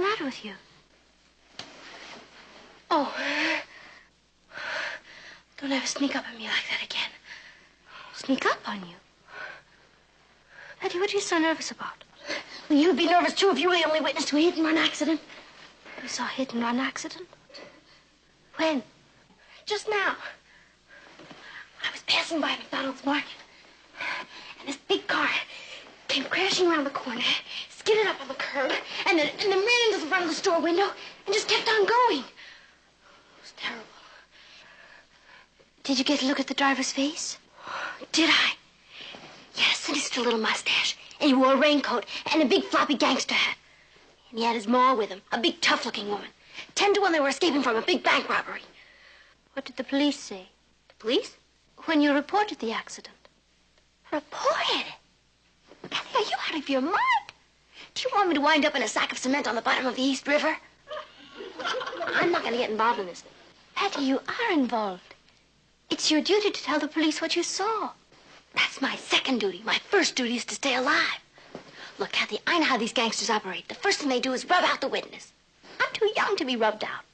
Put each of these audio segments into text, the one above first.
the matter with you? Oh. Don't ever sneak up on me like that again. Sneak up on you? Patty, what are you so nervous about? Well, you'd be nervous, too, if you were the only witness to a hit-and-run accident. You saw a hit-and-run accident? When? Just now. I was passing by McDonald's Market, and this big car came crashing around the corner, skidded up on the curb, and then ran into the front of the store window and just kept on going. It was terrible. Did you get a look at the driver's face? Did I? Yes, and he had a little mustache, and he wore a raincoat and a big floppy gangster hat. And he had his ma with him, a big tough-looking woman. 10 to 1 they were escaping from a big bank robbery. What did the police say? The police? When you reported the accident. Reported? Patty, are you out of your mind? Do you want me to wind up in a sack of cement on the bottom of the East River? I'm not going to get involved in this. Patty, you are involved. It's your duty to tell the police what you saw. That's my second duty. My first duty is to stay alive. Look, Kathy, I know how these gangsters operate. The first thing they do is rub out the witness. I'm too young to be rubbed out.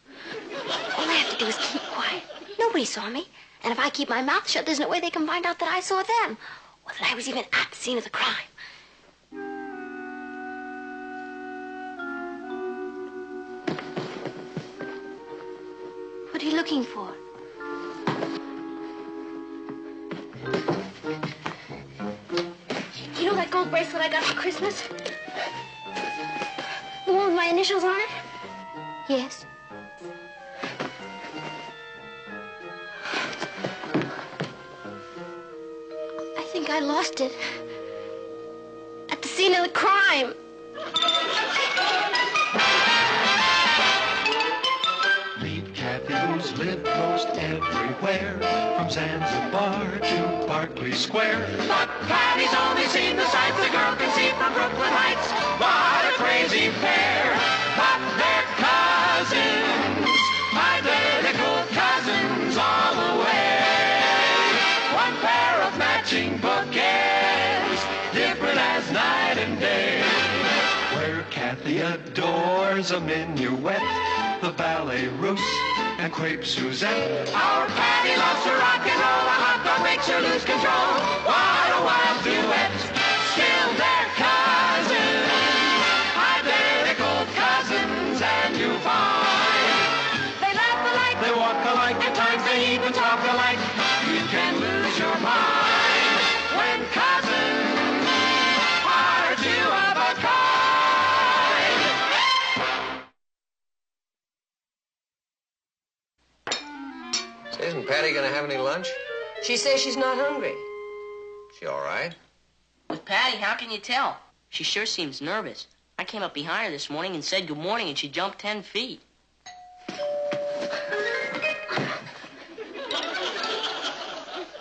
All I have to do is keep quiet. Nobody saw me. And if I keep my mouth shut, there's no way they can find out that I saw them. Or that I was even at the scene of the crime. What are you looking for? You know that gold bracelet I got for Christmas? The one with my initials on it? Yes. I think I lost it. At the scene of the crime. Meet Kathy, who's lived most everywhere, from Zanzibar to Berkeley Square. But Kathy's only seen the sights a girl can see from Brooklyn Heights. What a crazy pair! But they're cousins, identical cousins all the way. One pair of matching bookends, different as night and day. Where Kathy adores a minuet, the ballet russe, and crepe Suzette. Our Patty loves to rock and roll, a hot dog makes her lose control. What a wild duet, still they're cousins, identical cousins, and you find they laugh alike, they walk alike, at times they even talk alike. You can lose your mind when cousins are two of a kind. Isn't Patty going to have any lunch? She says she's not hungry. She all right? With Patty, how can you tell? She sure seems nervous. I came up behind her this morning and said good morning, and she jumped 10 feet.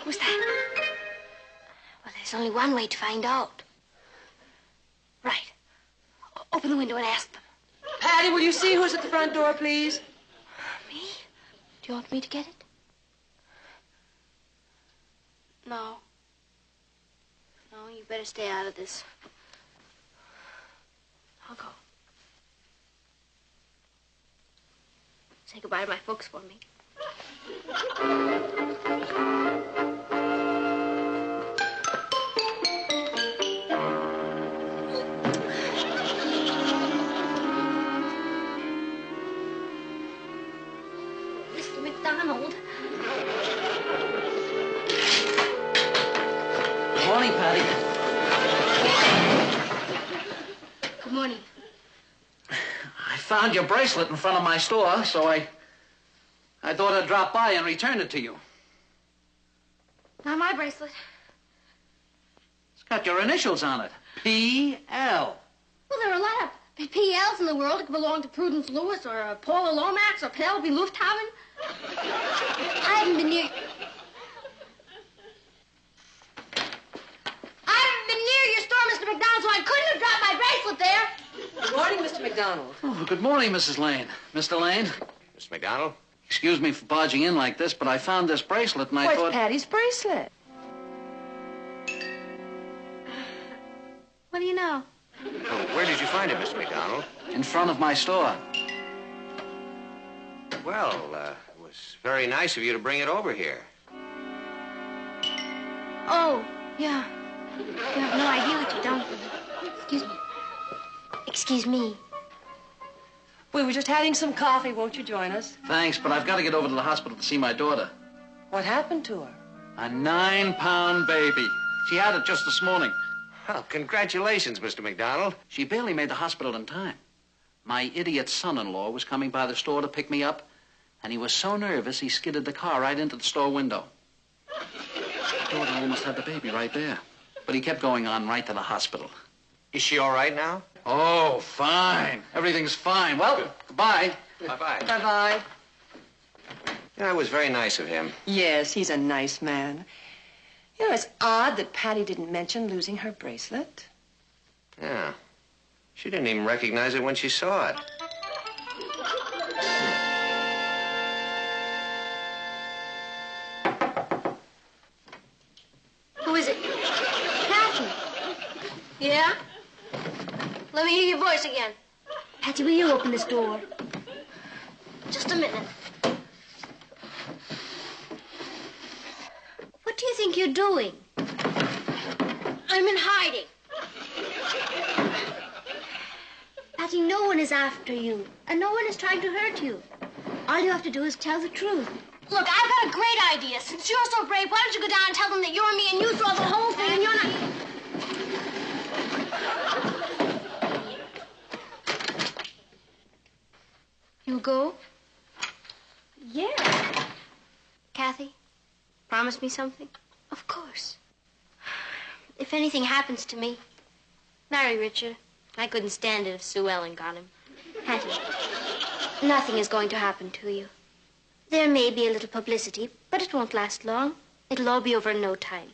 Who's that? Well, there's only one way to find out. Right. Open the window and ask them. Patty, will you see who's at the front door, please? Me? Do you want me to get it? No. No, you better stay out of this. I'll go. Say goodbye to my folks for me. Mr. McDonald. Good morning, Patty. Good morning. I found your bracelet in front of my store, so I thought I'd drop by and return it to you. Not my bracelet. It's got your initials on it. P.L. Well, there are a lot of PLs in the world. It could belong to Prudence Lewis or Paula Lomax or Penelope Lufthaven. I haven't been near... your store, Mr. McDonald, so I couldn't have dropped my bracelet there. Good morning, Mr. McDonald. Oh, good morning, Mrs. Lane. Mr. Lane, Mr. McDonald? excuse me for barging in like this, but I found this bracelet and I Where's thought... Patty's bracelet? What do you know? Oh, where did you find it, Mr. McDonald? In front of my store. Well, it was very nice of you to bring it over here. Oh, yeah. You have no idea what you've done for me. Excuse me. Excuse me. We were just having some coffee. Won't you join us? Thanks, but I've got to get over to the hospital to see my daughter. What happened to her? A 9-pound baby. She had it just this morning. Well, congratulations, Mr. McDonald. She barely made the hospital in time. My idiot son-in-law was coming by the store to pick me up, and he was so nervous he skidded the car right into the store window. My daughter almost had the baby right there. But he kept going on right to the hospital. Is she all right now? Oh, fine. Everything's fine. Well, goodbye. Bye-bye. Bye-bye. Yeah, it was very nice of him. Yes, he's a nice man. You know, it's odd that Patty didn't mention losing her bracelet. Yeah. She didn't even recognize it when she saw it. Who is it? Patty. Yeah? Let me hear your voice again. Patty, will you open this door? Just a minute. What do you think you're doing? I'm in hiding. Patty, no one is after you, and no one is trying to hurt you. All you have to do is tell the truth. Look, I've got a great idea. Since you're so brave, why don't you go down and tell them that you're me and you throw the whole thing and you're not... You'll go? Yeah. Kathy, promise me something? Of course. If anything happens to me, marry Richard. I couldn't stand it if Sue Ellen got him. Hattie, nothing is going to happen to you. There may be a little publicity, but it won't last long. It'll all be over in no time.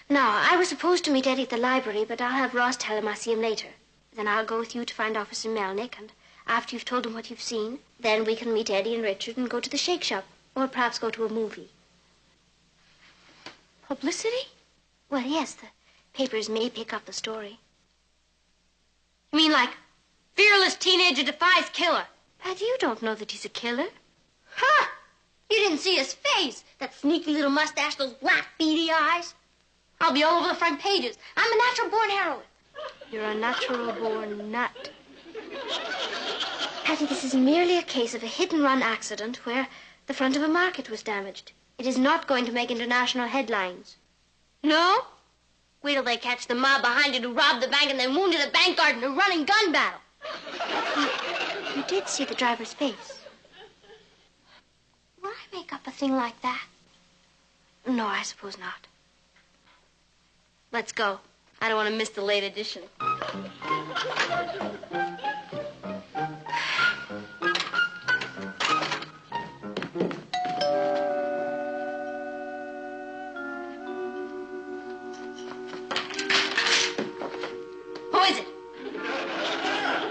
Now, I was supposed to meet Eddie at the library, but I'll have Ross tell him I'll see him later. Then I'll go with you to find Officer Melnick, and after you've told him what you've seen, then we can meet Eddie and Richard and go to the shake shop, or perhaps go to a movie. Publicity? Well, yes, the papers may pick up the story. You mean like, fearless teenager defies killer? Patty, you don't know that he's a killer. Ha! You didn't see his face. That sneaky little mustache, those black beady eyes. I'll be all over the front pages. I'm a natural-born heroine. You're a natural-born nut. Patty, this is merely a case of a hit-and-run accident where the front of a market was damaged. It is not going to make international headlines. No? Wait till they catch the mob behind it who robbed the bank and then wounded a bank guard in a running gun battle. You did see the driver's face. Will I make up a thing like that? No, I suppose not. Let's go. I don't want to miss the late edition. Who is it?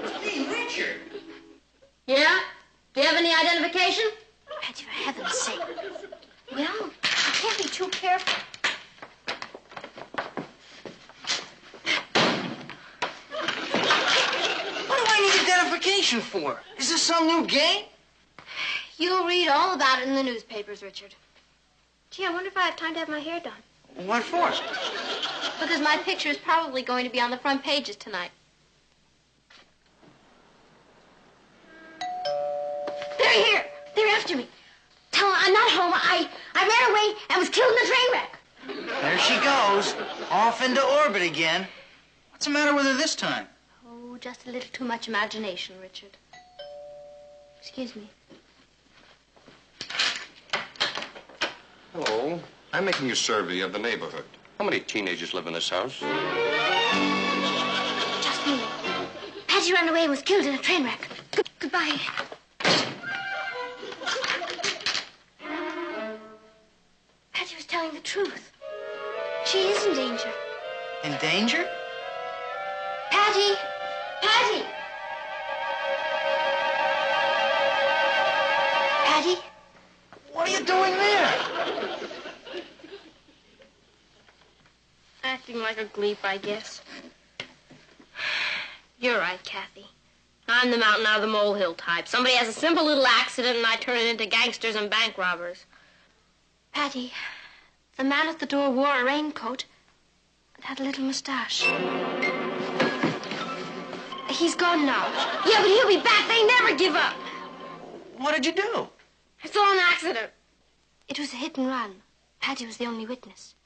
It's me, Richard. Yeah? Do you have any identification? Patty, for heaven's sake. Well, I can't be too careful. What do I need identification for? Is this some new game? You'll read all about it in the newspapers, Richard. Gee, I wonder if I have time to have my hair done. What for? Because my picture is probably going to be on the front pages tonight. They're here. They're after me. Tell them I'm not home. I ran away and was killed in a train wreck. There she goes, off into orbit again. What's the matter with her this time? Oh, just a little too much imagination, Richard. Excuse me. Hello. I'm making a survey of the neighborhood. How many teenagers live in this house? Just me. Patty ran away and was killed in a train wreck. Goodbye. Patty was telling the truth. She is in danger. In danger? Patty! Patty! Patty? What are you doing there? Acting like a gleep, I guess. You're right, Kathy. I'm the mountain out of the molehill type. Somebody has a simple little accident and I turn it into gangsters and bank robbers. Patty, the man at the door wore a raincoat and had a little mustache. He's gone now. Yeah, but he'll be back. They never give up. What did you do? It's all an accident. It was a hit and run. Patty was the only witness.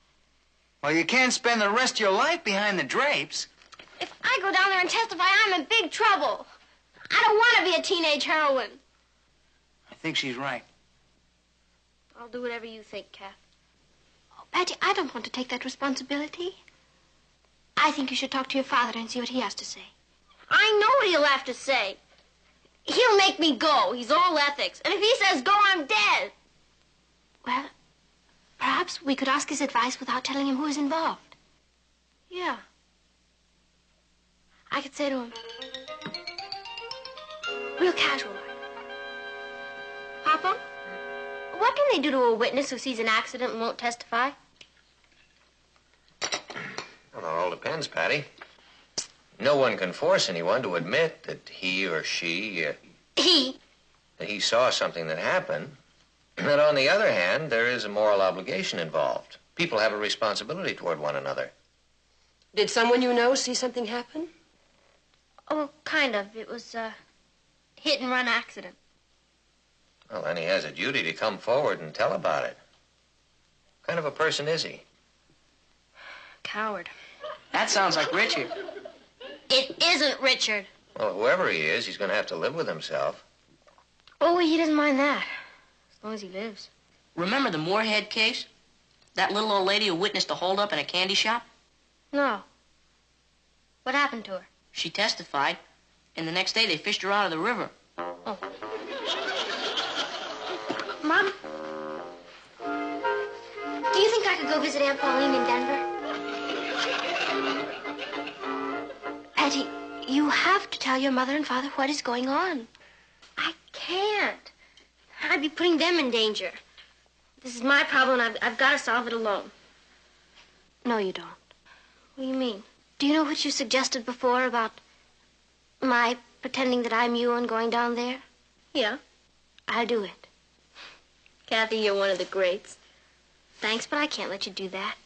Well, you can't spend the rest of your life behind the drapes. If I go down there and testify, I'm in big trouble. I don't want to be a teenage heroine. I think she's right. I'll do whatever you think, Kath. Oh, Patty, I don't want to take that responsibility. I think you should talk to your father and see what he has to say. I know what he'll have to say. He'll make me go. He's all ethics. And if he says go, I'm dead. Well, perhaps we could ask his advice without telling him who is involved. Yeah. I could say to him, real casual like, Papa, what can they do to a witness who sees an accident and won't testify? Well, it all depends, Patty. No one can force anyone to admit that he or she... that he saw something that happened. But on the other hand, there is a moral obligation involved. People have a responsibility toward one another. Did someone you know see something happen? Oh, kind of. It was a hit-and-run accident. Well, then he has a duty to come forward and tell about it. What kind of a person is he? Coward. That sounds like Richard. It isn't Richard. Well, whoever he is, he's going to have to live with himself. Oh, he doesn't mind that. As long as he lives. Remember the Moorhead case? That little old lady who witnessed the holdup in a candy shop? No. What happened to her? She testified, and the next day they fished her out of the river. Oh. Mom? Do you think I could go visit Aunt Pauline in Denver? Patty, you have to tell your mother and father what is going on. I can't. I'd be putting them in danger. This is my problem, and I've got to solve it alone. No, you don't. What do you mean? Do you know what you suggested before about my pretending that I'm you and going down there? Yeah. I'll do it. Kathy, you're one of the greats. Thanks, but I can't let you do that.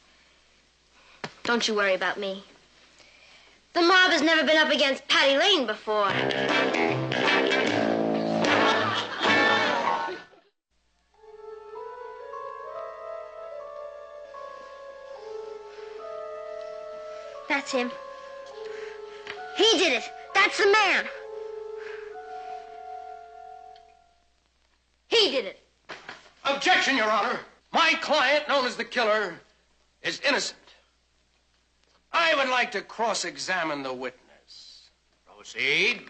Don't you worry about me. The mob has never been up against Patty Lane before. That's him. He did it. That's the man. He did it. Objection, Your Honor. My client, known as the killer, is innocent. I would like to cross-examine the witness. Proceed.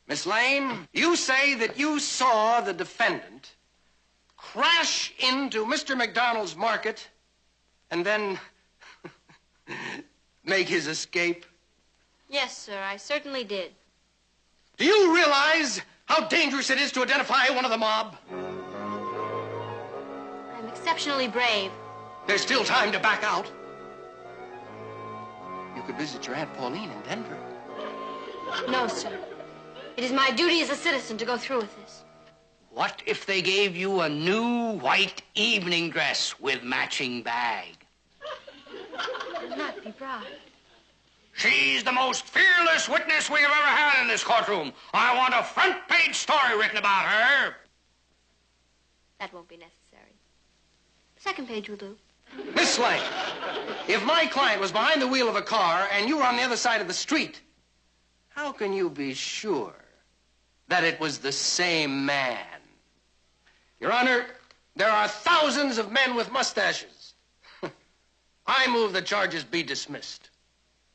Miss Lane, you say that you saw the defendant crash into Mr. McDonald's market and then make his escape? Yes, sir, I certainly did. Do you realize how dangerous it is to identify one of the mob? I'm exceptionally brave. There's still time to back out. You could visit your Aunt Pauline in Denver. No, sir. It is my duty as a citizen to go through with this. What if they gave you a new white evening dress with matching bag? I would not be bribed. She's the most fearless witness we've ever had in this courtroom. I want a front-page story written about her. That won't be necessary. Second page will do. Miss Lane, if my client was behind the wheel of a car and you were on the other side of the street, how can you be sure that it was the same man? Your Honor, there are thousands of men with mustaches. I move the charges be dismissed.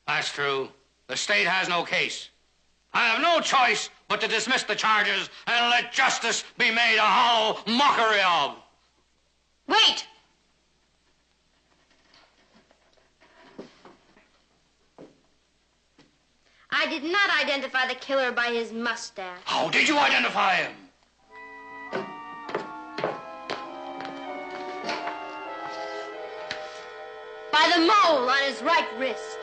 That's true. The state has no case. I have no choice but to dismiss the charges and let justice be made a hollow mockery of. Wait! I did not identify the killer by his mustache. How did you identify him? By the mole on his right wrist.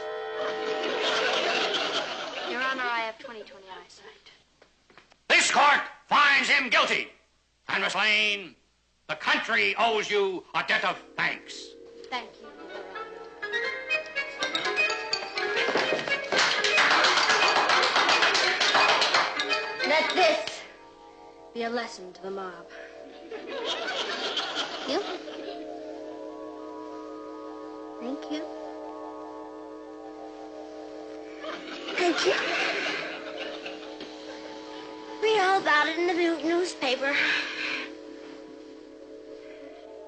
I have 20/20 eyesight. This court finds him guilty. And Miss Lane, the country owes you a debt of thanks. Thank you, Let this be a lesson to the mob. You? Thank you. Thank you. Read all about it in the newspaper.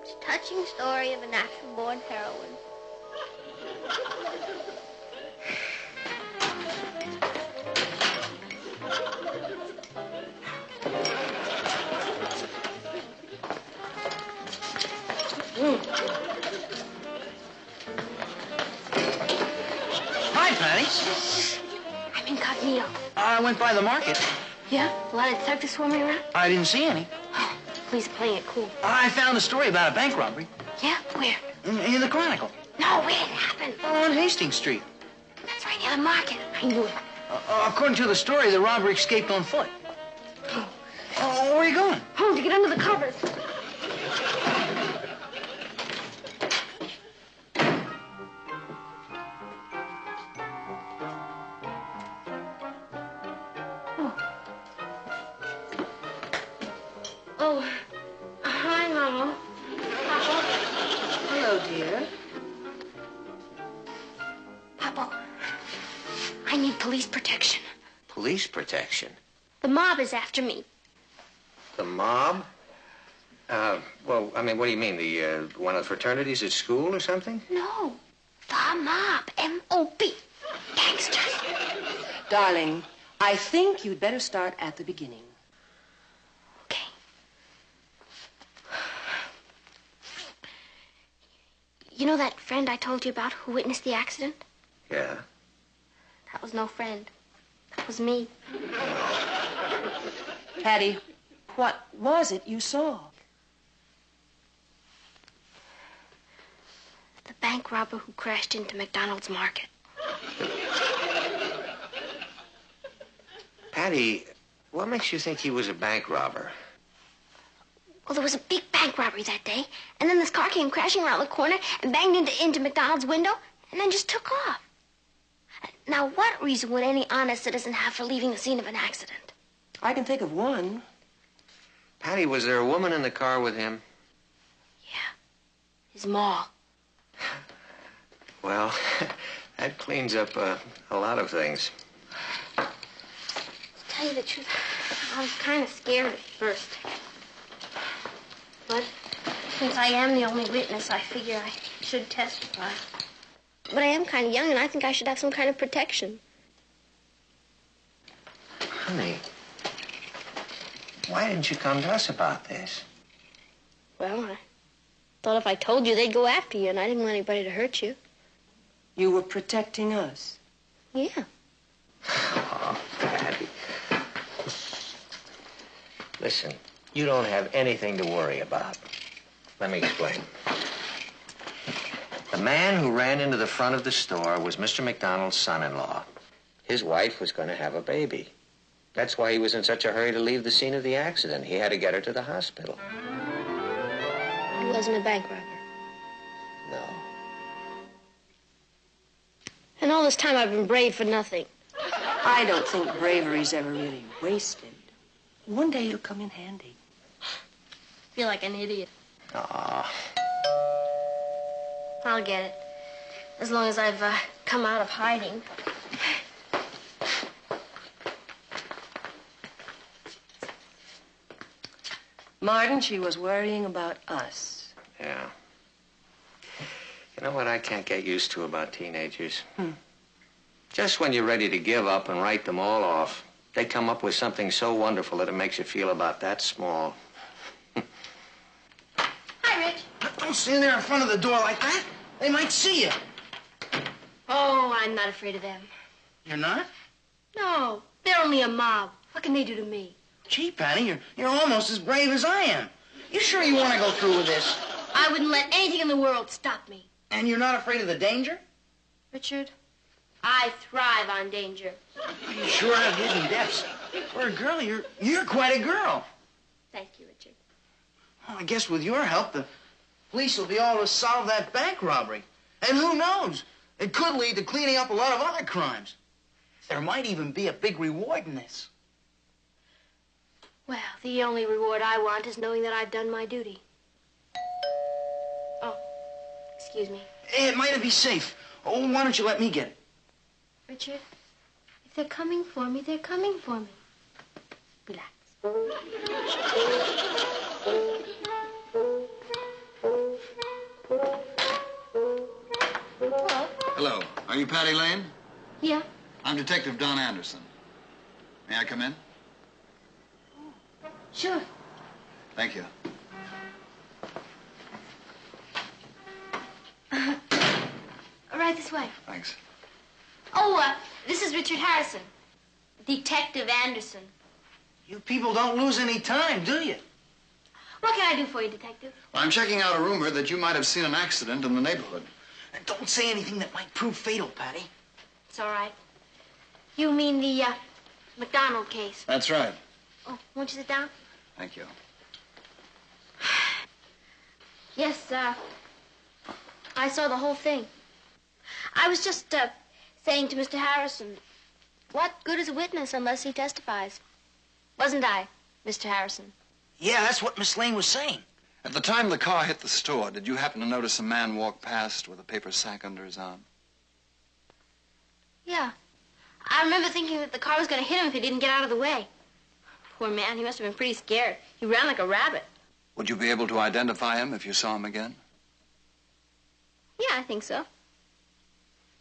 It's a touching story of a natural-born heroine. Hi, Patty. I'm incognito. I went by the market. Yeah? A lot of detectives swarming around? I didn't see any. Oh, please playing it cool. I found a story about a bank robbery. Yeah? Where? In the Chronicle. No, where did it happen? On Hastings Street. That's right near the market. I knew it. According to the story, the robber escaped on foot. Where are you going? Home to get under the covers. Oh, hi, Mama. Papa. Hello, dear. Papa, I need police protection. Police protection? The mob is after me. The mob? Well, I mean, what do you mean? The one of the fraternities at school or something? No, the mob. M-O-B. Gangsters. Darling, I think you'd better start at the beginning. Okay. You know that friend I told you about who witnessed the accident? Yeah. That was no friend. That was me. Patty, what was it you saw? The bank robber who crashed into McDonald's market. Patty, what makes you think he was a bank robber? Well, there was a big bank robbery that day, and then this car came crashing around the corner and banged into McDonald's window and then just took off. Now, what reason would any honest citizen have for leaving the scene of an accident? I can think of one. Patty, was there a woman in the car with him? Yeah. His ma. Well, that cleans up a lot of things. To tell you the truth, I was kind of scared at first. But since I am the only witness, I figure I should testify. But I am kind of young, and I think I should have some kind of protection. Honey, why didn't you come to us about this? Well, I thought if I told you, they'd go after you, and I didn't want anybody to hurt you. You were protecting us. Yeah. Oh, Patty. Listen, you don't have anything to worry about. Let me explain. The man who ran into the front of the store was Mr. McDonald's son-in-law. His wife was going to have a baby. That's why he was in such a hurry to leave the scene of the accident. He had to get her to the hospital. He wasn't a bank robber. No. And all this time I've been brave for nothing. I don't think bravery's ever really wasted. One day it'll come in handy. I feel like an idiot. Aw. I'll get it. As long as I've come out of hiding. Martin, she was worrying about us. Yeah. You know what I can't get used to about teenagers? Just when you're ready to give up and write them all off, they come up with something so wonderful that it makes you feel about that small. Hi, Rich. Don't stand there in front of the door like that. They might see you. Oh, I'm not afraid of them. You're not? No, they're only a mob. What can they do to me? Gee, Patty, you're almost as brave as I am. You sure you want to go through with this? I wouldn't let anything in the world stop me. And you're not afraid of the danger? Richard, I thrive on danger. You sure have hidden depths. For a girl, you're quite a girl. Thank you, Richard. Well, I guess with your help, the police will be able to solve that bank robbery. And who knows? It could lead to cleaning up a lot of other crimes. There might even be a big reward in this. Well, the only reward I want is knowing that I've done my duty. Oh, excuse me. It might be safe. Oh, why don't you let me get it? Richard, if they're coming for me, they're coming for me. Relax. Hello? Hello. Are you Patty Lane? Yeah. I'm Detective Don Anderson. May I come in? Sure. Thank you. Right this way. Thanks. Oh, this is Richard Harrison. Detective Anderson. You people don't lose any time, do you? What can I do for you, Detective? Well, I'm checking out a rumor that you might have seen an accident in the neighborhood. And don't say anything that might prove fatal, Patty. It's all right. You mean the McDonald case? That's right. Oh, won't you sit down? Thank you. Yes, I saw the whole thing. I was just saying to Mr. Harrison, what good is a witness unless he testifies? Wasn't I, Mr. Harrison? Yeah, that's what Miss Lane was saying. At the time the car hit the store, did you happen to notice a man walk past with a paper sack under his arm? Yeah. I remember thinking that the car was going to hit him if he didn't get out of the way. Poor man, he must have been pretty scared. He ran like a rabbit. Would you be able to identify him if you saw him again? Yeah, I think so.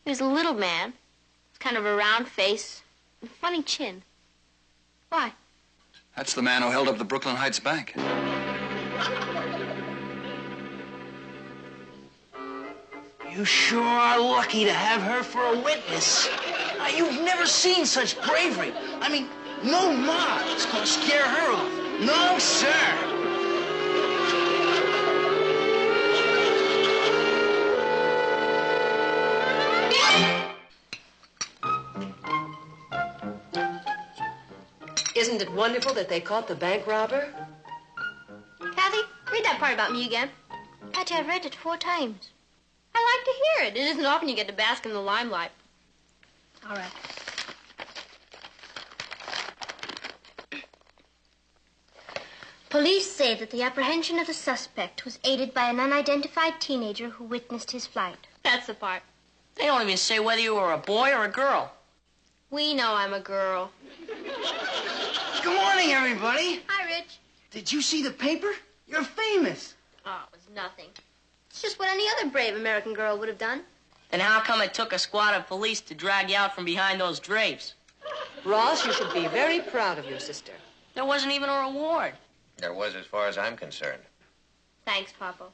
He was a little man. With kind of a round face and funny chin. Why? That's the man who held up the Brooklyn Heights Bank. You sure are lucky to have her for a witness. You've never seen such bravery. I mean, no mob is gonna scare her off. No, sir. Isn't it wonderful that they caught the bank robber? Kathy, read that part about me again. Patty, I've read it 4 times. I like to hear it. It isn't often you get to bask in the limelight. All right. Police say that the apprehension of the suspect was aided by an unidentified teenager who witnessed his flight. That's the part. They don't even say whether you were a boy or a girl. We know I'm a girl. Good morning, everybody. Hi, Rich. Did you see the paper? You're famous. Oh, it was nothing. It's just what any other brave American girl would have done. Then how come it took a squad of police to drag you out from behind those drapes? Ross, you should be very proud of your sister. There wasn't even a reward. There was, as far as I'm concerned. Thanks, Papa.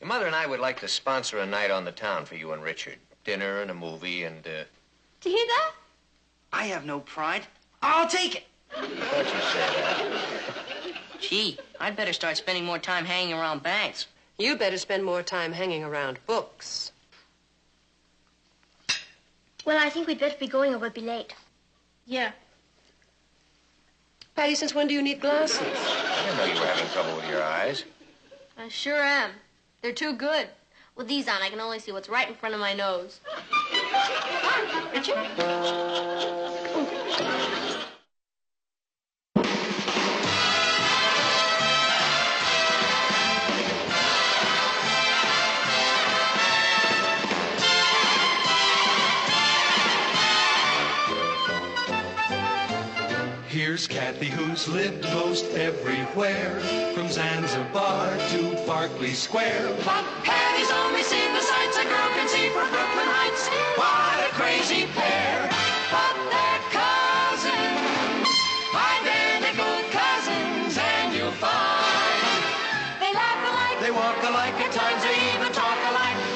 Your mother and I would like to sponsor a night on the town for you and Richard. Dinner and a movie and, Do you hear that? I have no pride. I'll take it. Don't you say that. Gee, I'd better start spending more time hanging around banks. You better spend more time hanging around books. Well, I think we'd better be going or we'll be late. Yeah. Patty, since when do you need glasses? I didn't know you were having trouble with your eyes. I sure am. They're too good. With these on, I can only see what's right in front of my nose. Richard? Here's Kathy, who's lived most everywhere, from Zanzibar to Berkeley Square. But Patty's only seen the sights a girl can see from Brooklyn Heights. What a crazy pair! But they're cousins, identical cousins, and you'll find they laugh alike, they walk alike, at times they even talk alike.